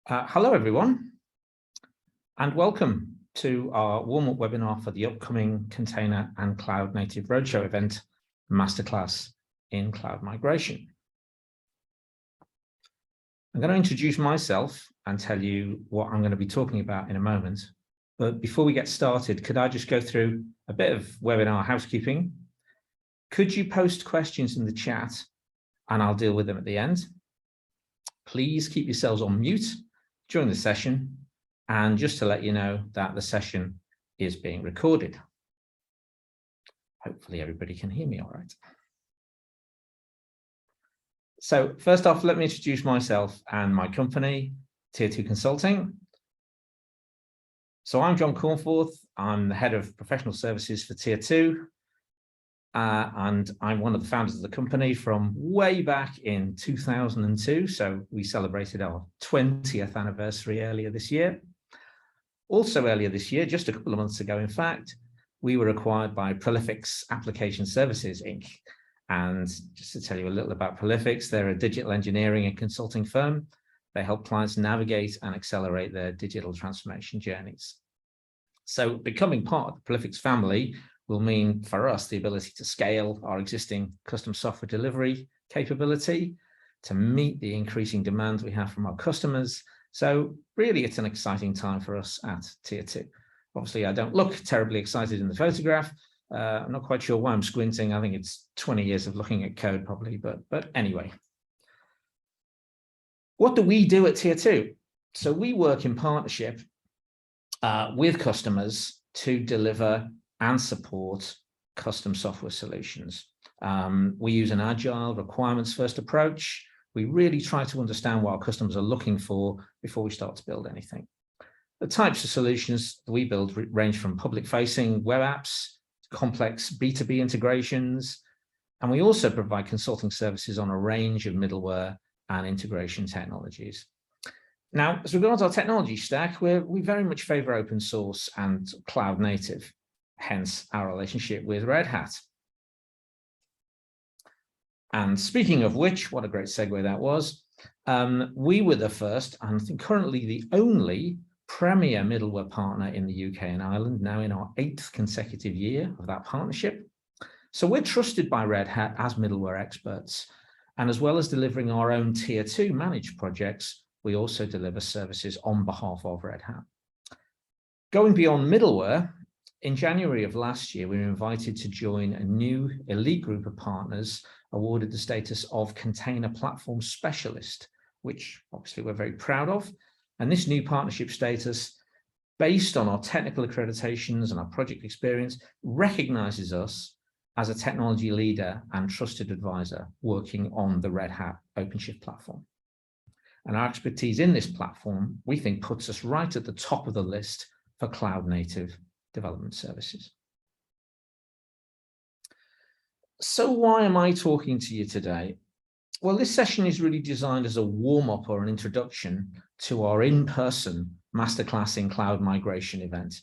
Hello, everyone, and welcome to our warm-up webinar for the upcoming Container and Cloud Native Roadshow event, Masterclass in Cloud Migration. I'm going to introduce myself and tell you what I'm going to be talking about in a moment. But before we get started, could I just go through a bit of webinar housekeeping? Could you post questions in the chat and I'll deal with them at the end? Please keep yourselves on mute during the session, and just to let you know that the session is being recorded. Hopefully everybody can hear me all right. So first off, let me introduce myself and my company, Tier 2 Consulting. So I'm John Cornforth. I'm the head of professional services for Tier 2. And I'm one of the founders of the company from way back in 2002. So we celebrated our 20th anniversary earlier this year. Also earlier this year, just a couple of months ago, in fact, we were acquired by Prolific's Application Services, Inc. And just to tell you a little about Prolific's, they're a digital engineering and consulting firm. They help clients navigate and accelerate their digital transformation journeys. So becoming part of the Prolific's family will mean for us the ability to scale our existing custom software delivery capability to meet the increasing demands we have from our customers. So really, it's an exciting time for us at Tier 2. Obviously, I don't look terribly excited in the photograph. I'm not quite sure why I'm squinting. I think it's 20 years of looking at code probably, but anyway. What do we do at Tier 2? So we work in partnership with customers to deliver and support custom software solutions. We use an agile requirements-first approach. We really try to understand what our customers are looking for before we start to build anything. The types of solutions that we build range from public-facing web apps, complex B2B integrations, and we also provide consulting services on a range of middleware and integration technologies. Now, as regards our technology stack, we very much favor open source and cloud native. Hence our relationship with Red Hat. And speaking of which, what a great segue that was. We were the first, and I think currently the only premier middleware partner in the UK and Ireland, now in our 8th consecutive year of that partnership. So we're trusted by Red Hat as middleware experts. And as well as delivering our own Tier 2 managed projects, we also deliver services on behalf of Red Hat. Going beyond middleware, in January of last year, we were invited to join a new elite group of partners awarded the status of Container Platform Specialist, which obviously we're very proud of. And this new partnership status, based on our technical accreditations and our project experience, recognizes us as a technology leader and trusted advisor working on the Red Hat OpenShift platform. And our expertise in this platform, we think, puts us right at the top of the list for cloud native development services. So why am I talking to you today? Well, this session is really designed as a warm-up or an introduction to our in-person Masterclass in Cloud Migration event,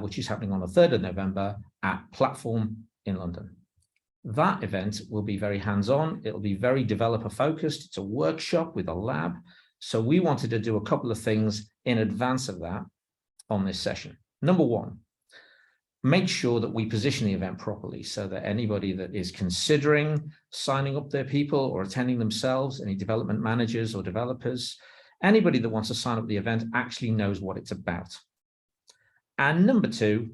which is happening on the 3rd of November at Platform in London. That event will be very hands-on. It'll be very developer-focused. It's a workshop with a lab. So we wanted to do a couple of things in advance of that on this session. Number one, make sure that we position the event properly so that anybody that is considering signing up their people or attending themselves, any development managers or developers, anybody that wants to sign up the event actually knows what it's about. And number two,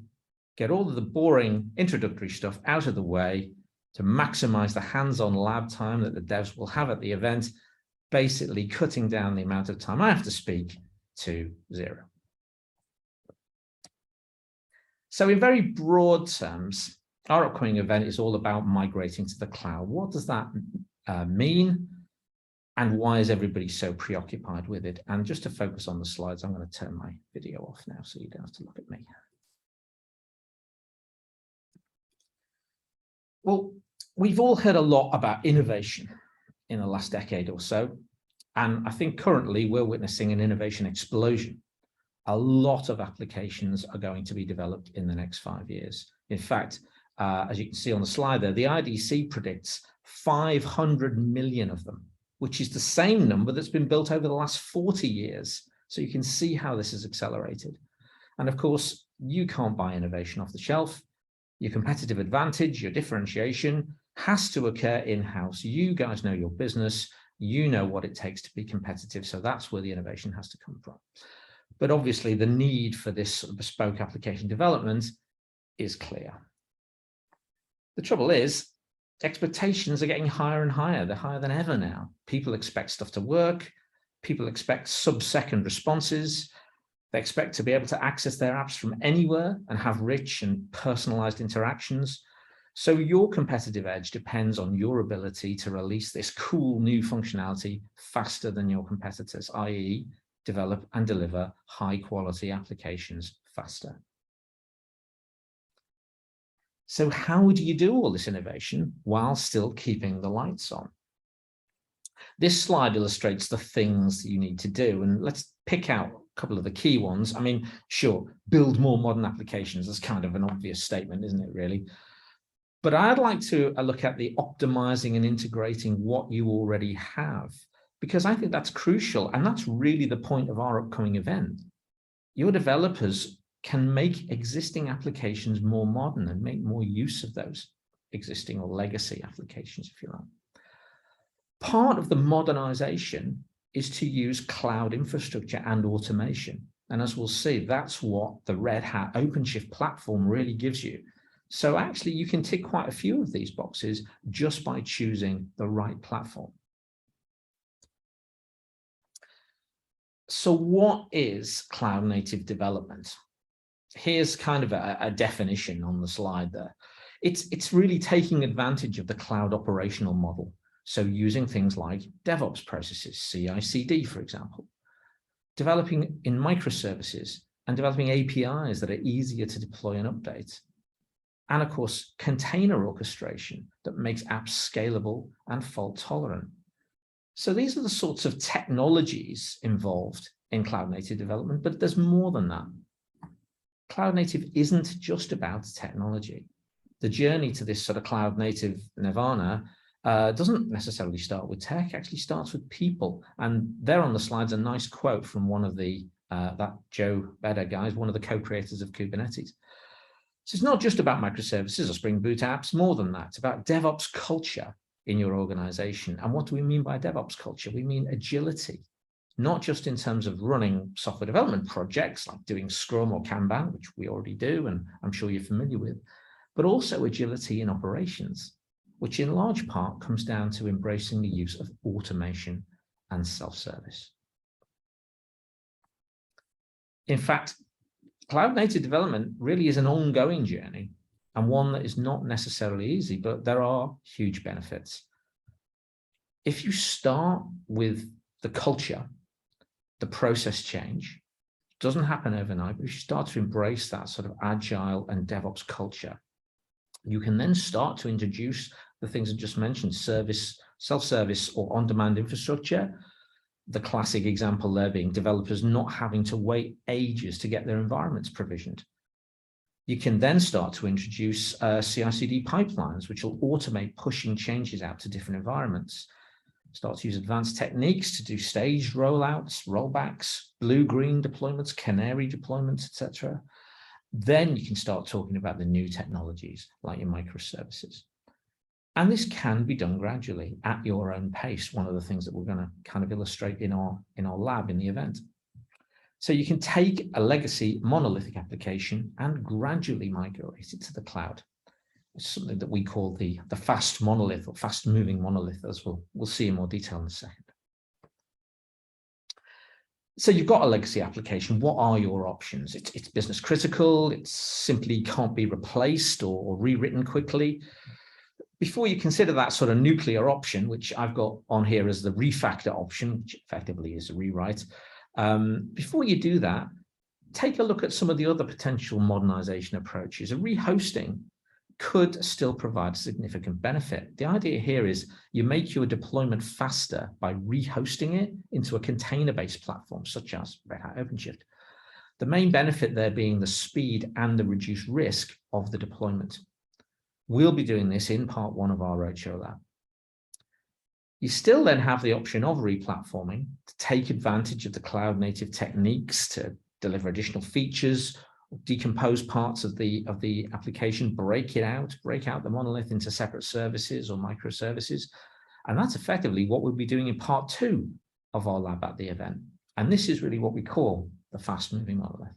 get all of the boring introductory stuff out of the way to maximize the hands-on lab time that the devs will have at the event, basically cutting down the amount of time I have to speak to 0. So in very broad terms, our upcoming event is all about migrating to the cloud. What does that mean? And why is everybody so preoccupied with it? And just to focus on the slides, I'm going to turn my video off now so you don't have to look at me. Well, we've all heard a lot about innovation in the last decade or so. And I think currently we're witnessing an innovation explosion. A lot of applications are going to be developed in the next 5 years. In fact, as you can see on the slide there, the IDC predicts 500 million of them, which is the same number that's been built over the last 40 years. So you can see how this is accelerated. And of course, you can't buy innovation off the shelf. Your competitive advantage, your differentiation has to occur in-house. You guys know your business. You know what it takes to be competitive. So that's where the innovation has to come from. But obviously, the need for this sort of bespoke application development is clear. The trouble is, expectations are getting higher and higher. They're higher than ever now. People expect stuff to work. People expect sub-second responses. They expect to be able to access their apps from anywhere and have rich and personalized interactions. So your competitive edge depends on your ability to release this cool new functionality faster than your competitors, i.e., develop and deliver high-quality applications faster. So how do you do all this innovation while still keeping the lights on? This slide illustrates the things that you need to do, and let's pick out a couple of the key ones. I mean, sure, build more modern applications. That's kind of an obvious statement, isn't it, really? But I'd like to look at the optimizing and integrating what you already have, because I think that's crucial, and that's really the point of our upcoming event. Your developers can make existing applications more modern and make more use of those existing or legacy applications, if you like. Part of the modernization is to use cloud infrastructure and automation. And as we'll see, that's what the Red Hat OpenShift platform really gives you. So actually, you can tick quite a few of these boxes just by choosing the right platform. So what is cloud native development? Here's kind of a definition on the slide there. It's really taking advantage of the cloud operational model. So using things like DevOps processes, CI/CD, for example, developing in microservices and developing APIs that are easier to deploy and update. And of course, container orchestration that makes apps scalable and fault tolerant. So these are the sorts of technologies involved in cloud native development, but there's more than that. Cloud native isn't just about technology. The journey to this sort of cloud native nirvana doesn't necessarily start with tech, actually starts with people. And there on the slides, a nice quote from one of the, that Joe Beda guy, one of the co-creators of Kubernetes. So it's not just about microservices or Spring Boot apps, more than that. It's about DevOps culture in your organization. And what do we mean by DevOps culture? We mean agility, not just in terms of running software development projects like doing Scrum or Kanban, which we already do, and I'm sure you're familiar with, but also agility in operations, which in large part comes down to embracing the use of automation and self-service. In fact, cloud native development really is an ongoing journey and one that is not necessarily easy, but there are huge benefits. If you start with the culture, the process change, doesn't happen overnight, but if you start to embrace that sort of agile and DevOps culture, you can then start to introduce the things I just mentioned, service, self-service or on-demand infrastructure. The classic example there being developers not having to wait ages to get their environments provisioned. You can then start to introduce CI/CD pipelines, which will automate pushing changes out to different environments. Start to use advanced techniques to do staged rollouts, rollbacks, blue-green deployments, canary deployments, etc. Then you can start talking about the new technologies like your microservices. And this can be done gradually at your own pace. One of the things that we're going to kind of illustrate in our lab in the event. So you can take a legacy monolithic application and gradually migrate it to the cloud. It's something that we call the fast monolith or fast moving monolith, as we'll see in more detail in a second. So you've got a legacy application. What are your options? It's business critical. It simply can't be replaced or rewritten quickly. Before you consider that sort of nuclear option, which I've got on here as the refactor option, which effectively is a rewrite, before you do that, take a look at some of the other potential modernization approaches. A rehosting could still provide significant benefit. The idea here is you make your deployment faster by rehosting it into a container-based platform, such as Red Hat OpenShift. The main benefit there being the speed and the reduced risk of the deployment. We'll be doing this in part one of our roadshow lab. You still then have the option of replatforming to take advantage of the cloud native techniques to deliver additional features, decompose parts of the application, break out the monolith into separate services or microservices. And that's effectively what we'll be doing in part 2 of our lab at the event. And this is really what we call the fast-moving monolith.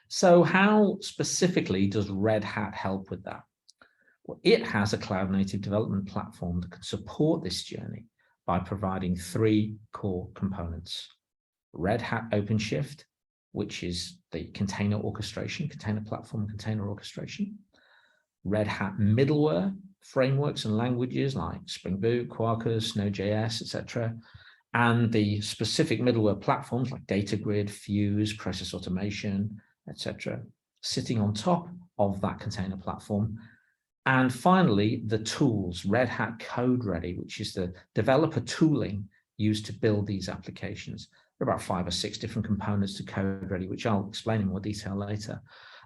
So how specifically does Red Hat help with that? Well, it has a cloud-native development platform that can support this journey by providing 3 core components. Red Hat OpenShift, which is the container orchestration, container platform, container orchestration. Red Hat middleware, frameworks and languages like Spring Boot, Quarkus, Node.js, etc. And the specific middleware platforms like Data Grid, Fuse, Process Automation, etc. sitting on top of that container platform. And finally, the tools, Red Hat CodeReady, which is the developer tooling used to build these applications. There are about 5 or 6 different components to CodeReady, which I'll explain in more detail later,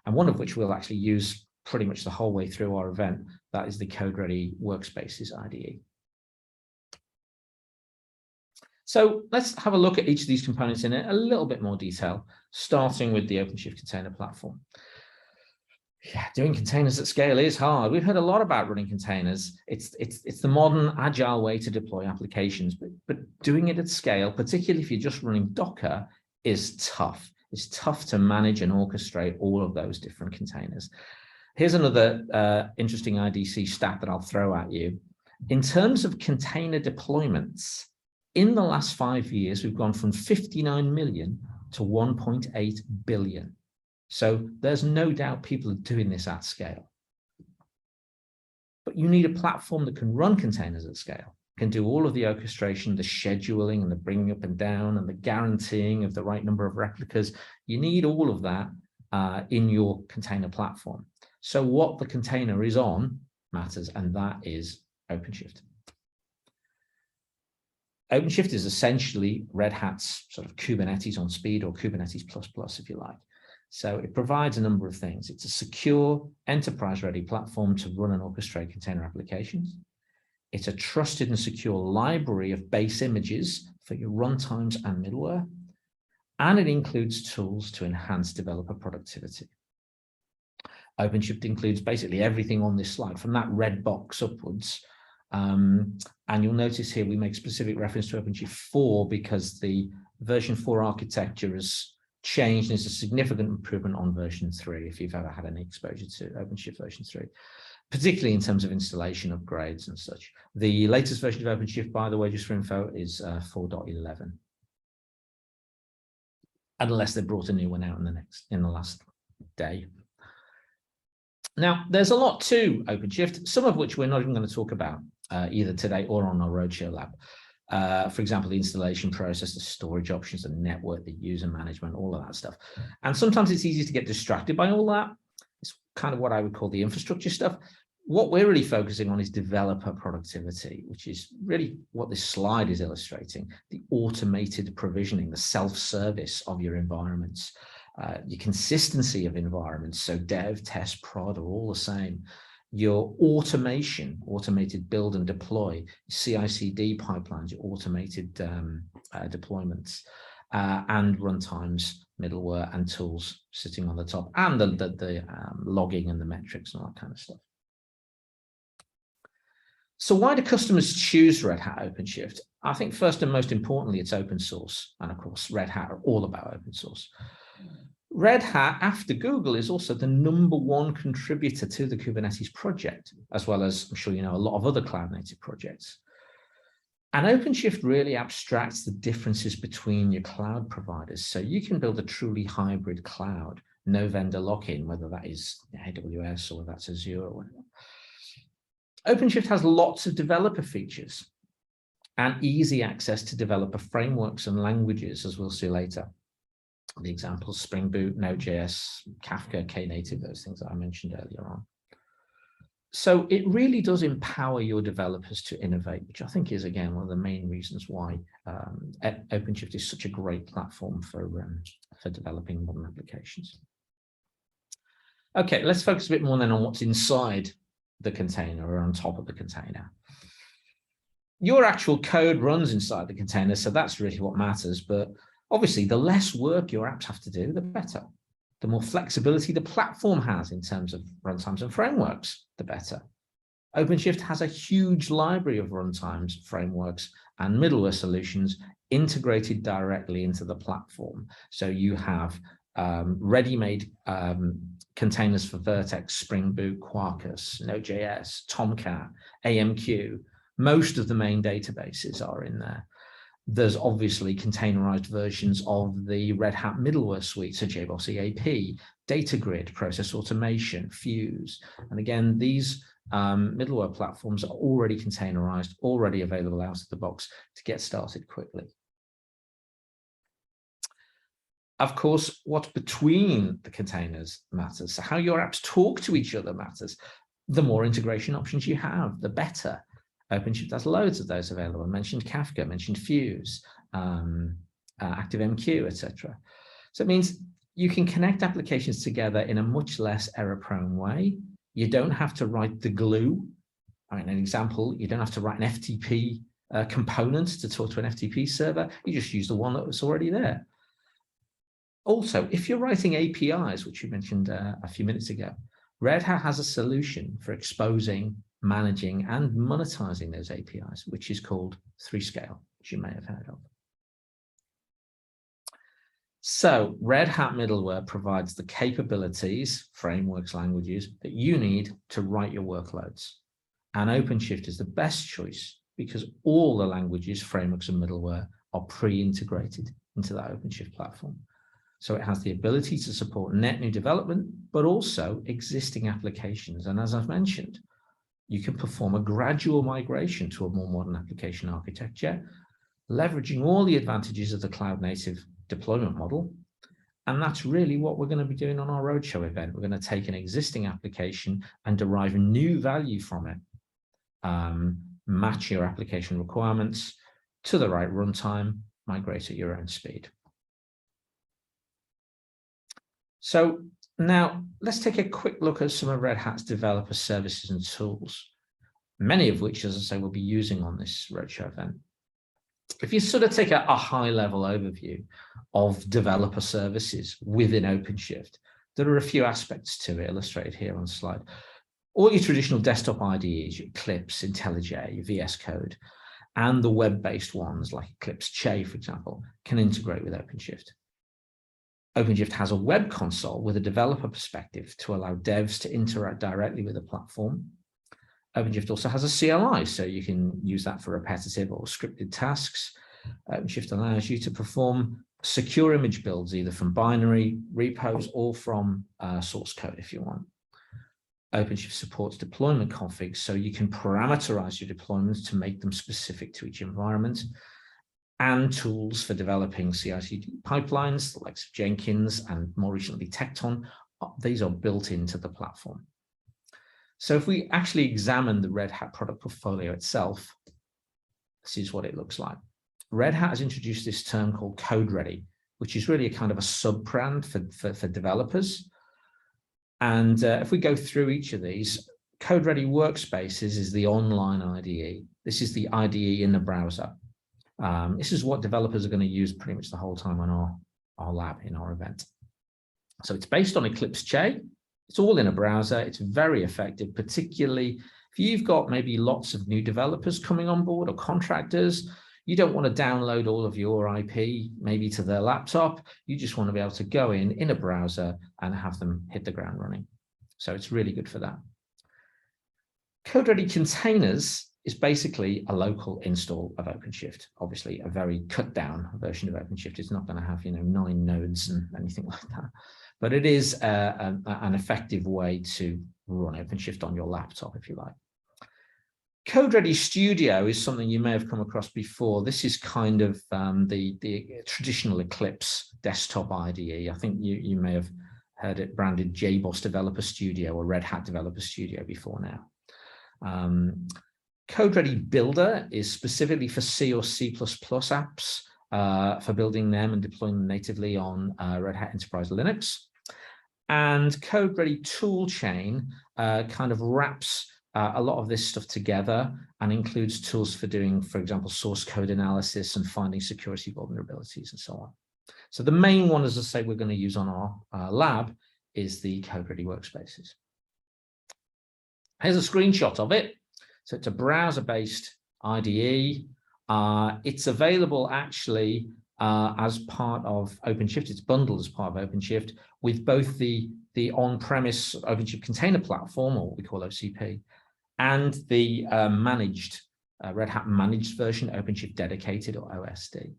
and one of which we'll actually use pretty much the whole way through our event. That is the CodeReady Workspaces IDE. So let's have a look at each of these components in a little bit more detail, starting with the OpenShift container platform. Yeah, doing containers at scale is hard. We've heard a lot about running containers. It's the modern agile way to deploy applications, but doing it at scale, particularly if you're just running Docker, is tough. It's tough to manage and orchestrate all of those different containers. Here's another interesting IDC stat that I'll throw at you. In terms of container deployments, in the last 5 years, we've gone from 59 million to 1.8 billion. So there's no doubt people are doing this at scale. But you need a platform that can run containers at scale, can do all of the orchestration, the scheduling and the bringing up and down and the guaranteeing of the right number of replicas. You need all of that in your container platform. So what the container is on matters, and that is OpenShift. OpenShift is essentially Red Hat's sort of Kubernetes on speed, or Kubernetes plus, if you like. So it provides a number of things. It's a secure, enterprise-ready platform to run and orchestrate container applications. It's a trusted and secure library of base images for your runtimes and middleware. And it includes tools to enhance developer productivity. OpenShift includes basically everything on this slide, from that red box upwards. And you'll notice here we make specific reference to OpenShift 4 because the version 4 architecture has changed, and it's a significant improvement on version 3 if you've ever had any exposure to OpenShift version 3, particularly in terms of installation upgrades and such. The latest version of OpenShift, by the way, just for info, is 4.11. Unless they brought a new one out in the last day. Now, there's a lot to OpenShift, some of which we're not even going to talk about either today or on our Roadshow lab. For example, the installation process, the storage options, the network, the user management, all of that stuff. And sometimes it's easy to get distracted by all that. It's kind of what I would call the infrastructure stuff. What we're really focusing on is developer productivity, which is really what this slide is illustrating, the automated provisioning, the self-service of your environments. Your consistency of environments, so dev, test, prod are all the same. Your automation, automated build and deploy, CI/CD pipelines, your automated deployments, and runtimes, middleware, and tools sitting on the top, and the logging and the metrics and all that kind of stuff. So why do customers choose Red Hat OpenShift? I think first and most importantly, it's open source. And of course, Red Hat are all about open source. Red Hat, after Google, is also the #1 contributor to the Kubernetes project, as well as, I'm sure you know, a lot of other cloud-native projects. And OpenShift really abstracts the differences between your cloud providers. So you can build a truly hybrid cloud, no vendor lock-in, whether that is AWS or whether that's Azure or whatever. OpenShift has lots of developer features and easy access to developer frameworks and languages, as we'll see later. The examples, Spring Boot, Node.js, Kafka, Knative, those things that I mentioned earlier on. So it really does empower your developers to innovate, which I think is, again, one of the main reasons why OpenShift is such a great platform for developing modern applications. Okay, let's focus a bit more then on what's inside the container or on top of the container. Your actual code runs inside the container, so that's really what matters. But obviously, the less work your apps have to do, the better. The more flexibility the platform has in terms of runtimes and frameworks, the better. OpenShift has a huge library of runtimes, frameworks, and middleware solutions integrated directly into the platform. So you have ready-made containers for Vertex, Spring Boot, Quarkus, Node.js, Tomcat, AMQ. Most of the main databases are in there. There's obviously containerized versions of the Red Hat middleware suite, so JBoss EAP, DataGrid, Process Automation, Fuse. And again, these middleware platforms are already containerized, already available out of the box to get started quickly. Of course, what's between the containers matters. So how your apps talk to each other matters. The more integration options you have, the better. OpenShift has loads of those available. I mentioned Kafka, mentioned Fuse, ActiveMQ, etc. So it means you can connect applications together in a much less error-prone way. You don't have to write the glue. I mean, an example, you don't have to write an FTP component to talk to an FTP server. You just use the one that was already there. Also, if you're writing APIs, which you mentioned a few minutes ago, Red Hat has a solution for exposing, managing, and monetizing those APIs, which is called 3Scale, which you may have heard of. So Red Hat middleware provides the capabilities, frameworks, languages that you need to write your workloads. And OpenShift is the best choice because all the languages, frameworks, and middleware are pre-integrated into that OpenShift platform. So it has the ability to support net new development, but also existing applications. And as I've mentioned, you can perform a gradual migration to a more modern application architecture, leveraging all the advantages of the cloud-native deployment model. And that's really what we're going to be doing on our Roadshow event. We're going to take an existing application and derive new value from it, match your application requirements to the right runtime, migrate at your own speed. So now let's take a quick look at some of Red Hat's developer services and tools, many of which, as I say, we'll be using on this Roadshow event. If you sort of take a high-level overview of developer services within OpenShift, there are a few aspects to it illustrated here on the slide. All your traditional desktop IDEs, your Eclipse, IntelliJ, VS Code, and the web-based ones like Eclipse Che, for example, can integrate with OpenShift. OpenShift has a web console with a developer perspective to allow devs to interact directly with the platform. OpenShift also has a CLI, so you can use that for repetitive or scripted tasks. OpenShift allows you to perform secure image builds, either from binary, repos, or from source code if you want. OpenShift supports deployment configs, so you can parameterize your deployments to make them specific to each environment, and tools for developing CI/CD pipelines, the likes of Jenkins and more recently Tekton. These are built into the platform. So if we actually examine the Red Hat product portfolio itself, this is what it looks like. Red Hat has introduced this term called CodeReady, which is really a kind of a sub-brand for developers. And if we go through each of these, CodeReady Workspaces is the online IDE. This is the IDE in the browser. This is what developers are going to use pretty much the whole time on our lab, in our event. So it's based on Eclipse Che. It's all in a browser. It's very effective, particularly if you've got maybe lots of new developers coming on board or contractors. You don't want to download all of your IP maybe to their laptop. You just want to be able to go in a browser and have them hit the ground running. So it's really good for that. CodeReady Containers is basically a local install of OpenShift. Obviously, a very cut down version of OpenShift. It's not going to have 9 nodes and anything like that. But it is an effective way to run OpenShift on your laptop, if you like. CodeReady Studio is something you may have come across before. This is kind of the traditional Eclipse desktop IDE. I think you may have heard it branded JBoss Developer Studio or Red Hat Developer Studio before now. CodeReady Builder is specifically for C or C++ apps, for building them and deploying them natively on Red Hat Enterprise Linux. And CodeReady Toolchain kind of wraps a lot of this stuff together and includes tools for doing, for example, source code analysis and finding security vulnerabilities and so on. So the main one, as I say, we're going to use on our lab is the CodeReady Workspaces. Here's a screenshot of it. So it's a browser-based IDE. It's available actually as part of OpenShift. It's bundled as part of OpenShift with both the on-premise OpenShift container platform, or what we call OCP, and the managed Red Hat managed version, OpenShift dedicated, or OSD.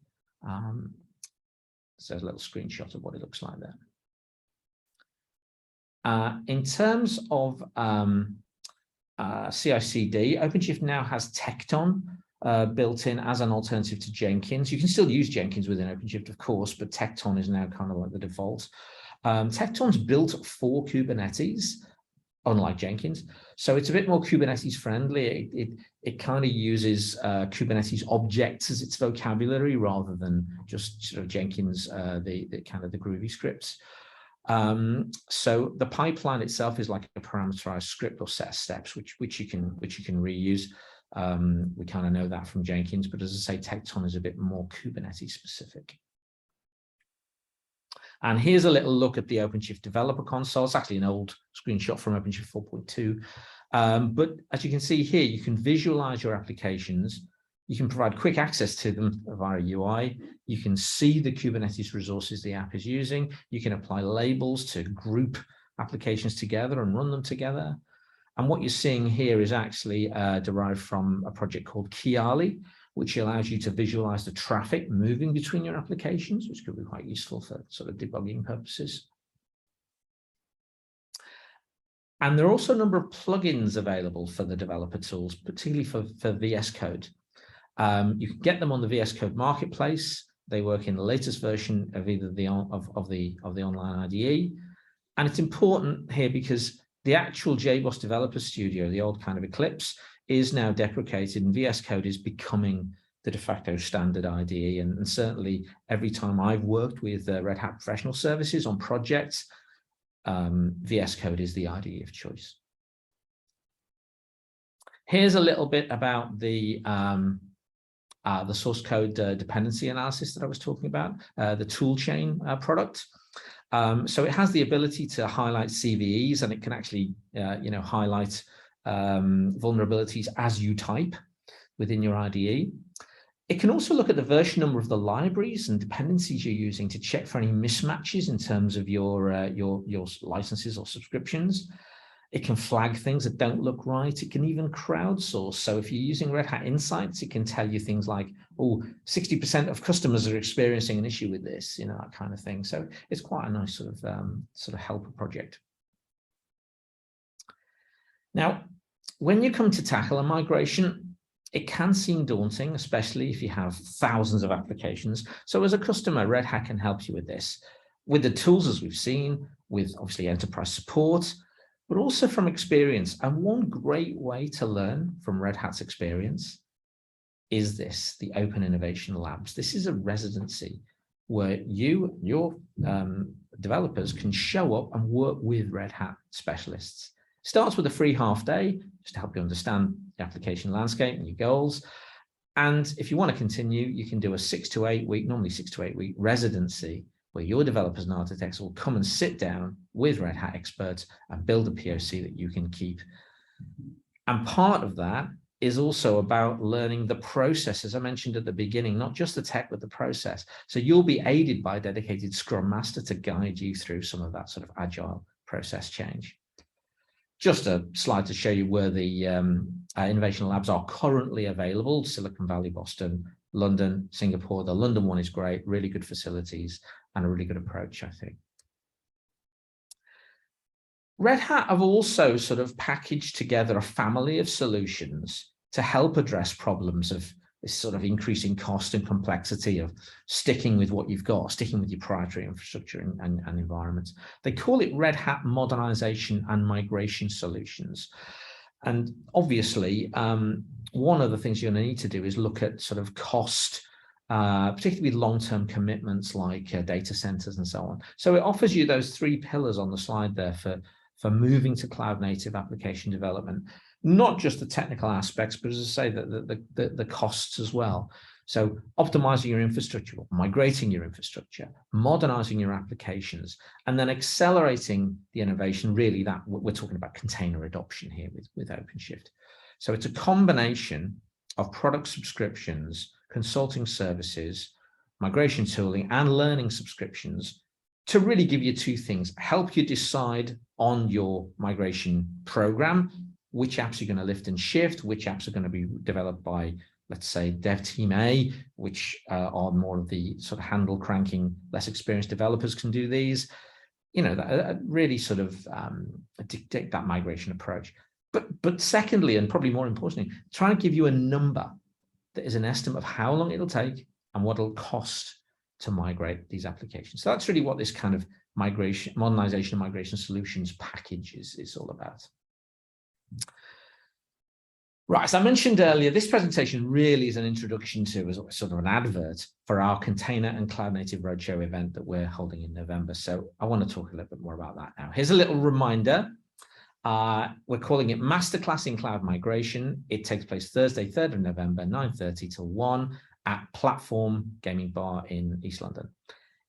So a little screenshot of what it looks like there. In terms of CI/CD, OpenShift now has Tekton built in as an alternative to Jenkins. You can still use Jenkins within OpenShift, of course, but Tekton is now kind of like the default. Tekton's built for Kubernetes, unlike Jenkins. So it's a bit more Kubernetes friendly. It kind of uses Kubernetes objects as its vocabulary rather than just sort of Jenkins, the kind of the groovy scripts. So the pipeline itself is like a parameterized script or set of steps, which you can reuse. We kind of know that from Jenkins, but as I say, Tekton is a bit more Kubernetes specific. And here's a little look at the OpenShift developer console. It's actually an old screenshot from OpenShift 4.2. But as you can see here, you can visualize your applications. You can provide quick access to them via UI. You can see the Kubernetes resources the app is using. You can apply labels to group applications together and run them together. And what you're seeing here is actually derived from a project called Kiali, which allows you to visualize the traffic moving between your applications, which could be quite useful for sort of debugging purposes. And there are also a number of plugins available for the developer tools, particularly for VS Code. You can get them on the VS Code marketplace. They work in the latest version of either the online IDE. And it's important here because the actual JBoss Developer Studio, the old kind of Eclipse, is now deprecated, and VS Code is becoming the de facto standard IDE. And certainly every time I've worked with Red Hat Professional Services on projects, VS Code is the IDE of choice. Here's a little bit about the source code dependency analysis that I was talking about, the toolchain product. So it has the ability to highlight CVEs, and it can actually, highlight vulnerabilities as you type within your IDE. It can also look at the version number of the libraries and dependencies you're using to check for any mismatches in terms of your licenses or subscriptions. It can flag things that don't look right. It can even crowdsource. So if you're using Red Hat Insights, it can tell you things like, oh, 60% of customers are experiencing an issue with this, that kind of thing. So it's quite a nice sort of helper project. Now, when you come to tackle a migration, it can seem daunting, especially if you have thousands of applications. So as a customer, Red Hat can help you with this, with the tools as we've seen, with obviously enterprise support, but also from experience. And one great way to learn from Red Hat's experience is this, the Open Innovation Labs. This is a residency where your developers can show up and work with Red Hat specialists. Starts with a free half day, just to help you understand the application landscape and your goals. And if you want to continue, you can do a 6 to 8 week, normally 6 to 8 week residency, where your developers and architects will come and sit down with Red Hat experts and build a POC that you can keep. And part of that is also about learning the process, as I mentioned at the beginning, not just the tech, but the process. So you'll be aided by a dedicated Scrum Master to guide you through some of that sort of agile process change. Just a slide to show you where the innovation labs are currently available: Silicon Valley, Boston, London, Singapore. The London one is great, really good facilities and a really good approach, I think. Red Hat have also sort of packaged together a family of solutions to help address problems of this sort of increasing cost and complexity of sticking with what you've got, sticking with your proprietary infrastructure and environments. They call it Red Hat Modernization and Migration Solutions. And obviously, one of the things you're going to need to do is look at sort of cost, particularly with long-term commitments like data centers and so on. So it offers you those 3 pillars on the slide there for for moving to cloud-native application development. Not just the technical aspects, but as I say, the costs as well. So optimizing your infrastructure, migrating your infrastructure, modernizing your applications, and then accelerating the innovation. Really, that we're talking about container adoption here with OpenShift. So it's a combination of product subscriptions, consulting services, migration tooling, and learning subscriptions to really give you two things: help you decide on your migration program, which apps you're going to lift and shift, which apps are going to be developed by, let's say, dev team A, which are more of the sort of handle cranking, less experienced developers can do these. You know, that really sort of dictate that migration approach. But secondly, and probably more importantly, try and give you a number that is an estimate of how long it'll take and what it'll cost to migrate these applications. So that's really what this kind of modernization and migration solutions package is all about. Right, as I mentioned earlier, this presentation really is an introduction to, as sort of an advert for our Container and Cloud Native Roadshow event that we're holding in November. So I want to talk a little bit more about that now. Here's a little reminder. We're calling it Masterclass in Cloud Migration. It takes place Thursday, 3rd of November, 9:30 till 1 at Platform Gaming Bar in East London.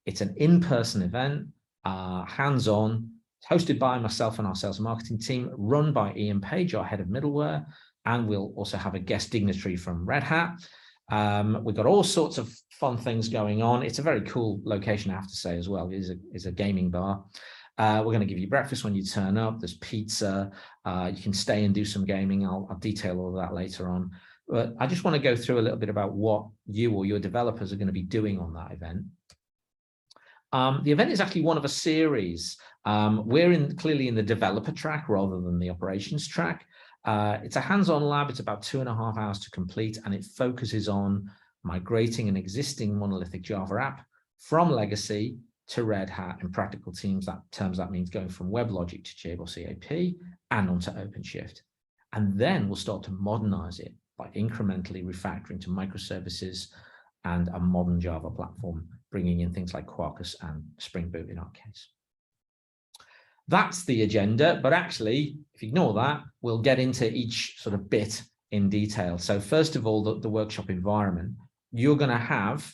It's an in-person event, hands-on, hosted by myself and our sales and marketing team, run by Ian Page, our head of middleware, and we'll also have a guest dignitary from Red Hat. We've got all sorts of fun things going on. It's a very cool location, I have to say, as well. It is a gaming bar. We're going to give you breakfast when you turn up. There's pizza. You can stay and do some gaming. I'll detail all of that later on. But I just want to go through a little bit about what you or your developers are going to be doing on that event. The event is actually one of a series. We're clearly in the developer track rather than the operations track. It's a hands-on lab. It's about 2.5 hours to complete, and it focuses on migrating an existing monolithic Java app from legacy to Red Hat in practical terms. That means going from WebLogic to JBoss EAP and onto OpenShift. And then we'll start to modernize it by incrementally refactoring to microservices and a modern Java platform, bringing in things like Quarkus and Spring Boot in our case. That's the agenda, but actually, if you ignore that, we'll get into each sort of bit in detail. So first of all, the workshop environment. You're going to have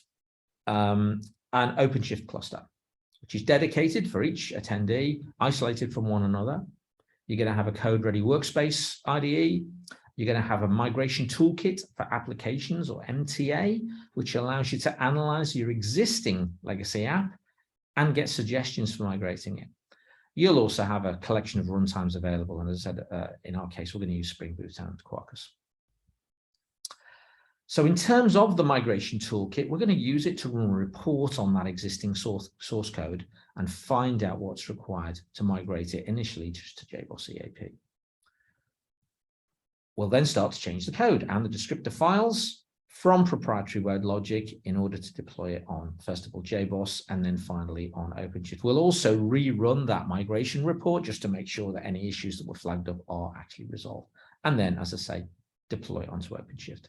an OpenShift cluster, which is dedicated for each attendee, isolated from one another. You're going to have a CodeReady Workspace IDE. You're going to have a migration toolkit for applications, or MTA, which allows you to analyze your existing legacy app and get suggestions for migrating it. You'll also have a collection of runtimes available. And as I said, in our case, we're going to use Spring Boot and Quarkus. So in terms of the migration toolkit, we're going to use it to run a report on that existing source code and find out what's required to migrate it initially just to JBoss EAP. We'll then start to change the code and the descriptor files from proprietary WebLogic in order to deploy it on, first of all, JBoss, and then finally on OpenShift. We'll also rerun that migration report just to make sure that any issues that were flagged up are actually resolved. And then, as I say, deploy it onto OpenShift.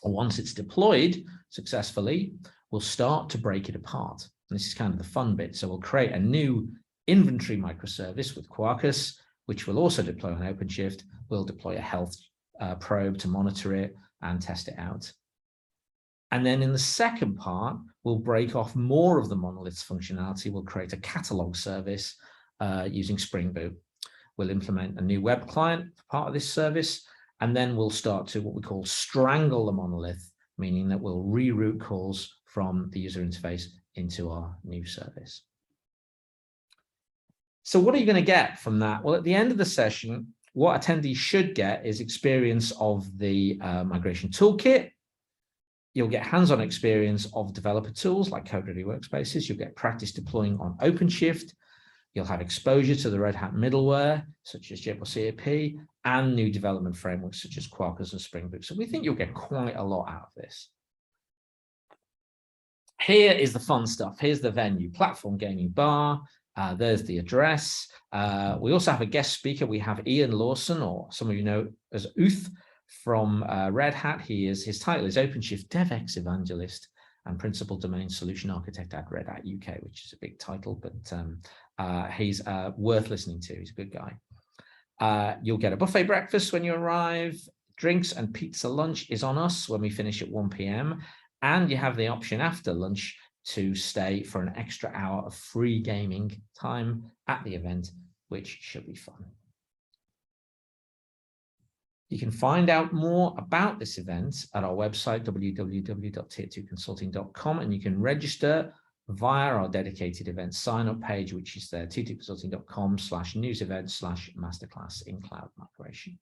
Once it's deployed successfully, we'll start to break it apart. And this is kind of the fun bit. So we'll create a new inventory microservice with Quarkus, which will also deploy on OpenShift. We'll deploy a health probe to monitor it and test it out. And then in the second part, we'll break off more of the monolith's functionality. We'll create a catalog service using Spring Boot. We'll implement a new web client for part of this service. And then we'll start to what we call strangle the monolith, meaning that we'll reroute calls from the user interface into our new service. So what are you going to get from that? Well, at the end of the session, what attendees should get is experience of the migration toolkit. You'll get hands-on experience of developer tools like CodeReady Workspaces. You'll get practice deploying on OpenShift. You'll have exposure to the Red Hat middleware, such as JBoss EAP, and new development frameworks such as Quarkus and Spring Boot. So we think you'll get quite a lot out of this. Here is the fun stuff. Here's the venue, Platform Gaming Bar. There's the address. We also have a guest speaker. We have Ian Lawson, or some of you know as Uth, from Red Hat. His title is OpenShift DevX Evangelist and Principal Domain Solution Architect at Red Hat UK, which is a big title, but He's worth listening to. He's a good guy. You'll get a buffet breakfast when you arrive. Drinks and pizza lunch is on us when we finish at 1 p.m. And you have the option after lunch to stay for an extra hour of free gaming time at the event, which should be fun. You can find out more about this event at our website, www.tier2consulting.com, and you can register via our dedicated event sign-up page, which is there, tier2consulting.com/news-event/masterclass in cloud migration.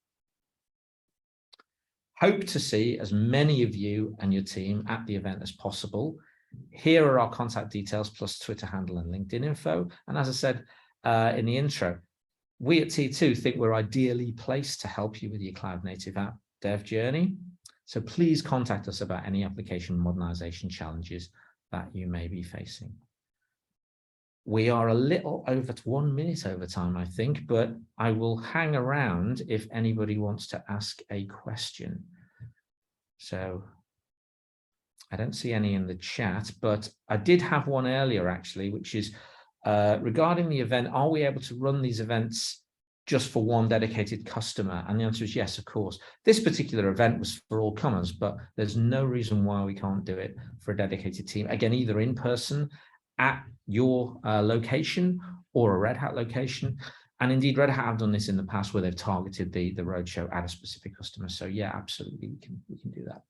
Hope to see as many of you and your team at the event as possible. Here are our contact details plus Twitter handle and LinkedIn info. And as I said in the intro, we at T2 think we're ideally placed to help you with your cloud native app dev journey. So please contact us about any application modernization challenges that you may be facing. We are a little over 1 minute over time, I think, but I will hang around if anybody wants to ask a question. So I don't see any in the chat, but I did have one earlier actually, which is regarding the event. Are we able to run these events just for one dedicated customer? And the answer is yes, of course. This particular event was for all comers, but there's no reason why we can't do it for a dedicated team. Again, either in person at your location or a Red Hat location. And indeed, Red Hat have done this in the past where they've targeted the roadshow at a specific customer. So yeah, absolutely, we can do that.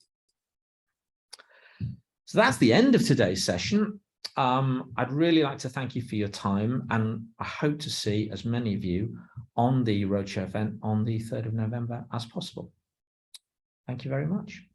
So that's the end of today's session. I'd really like to thank you for your time, and I hope to see as many of you on the roadshow event on the 3rd of November as possible. Thank you very much.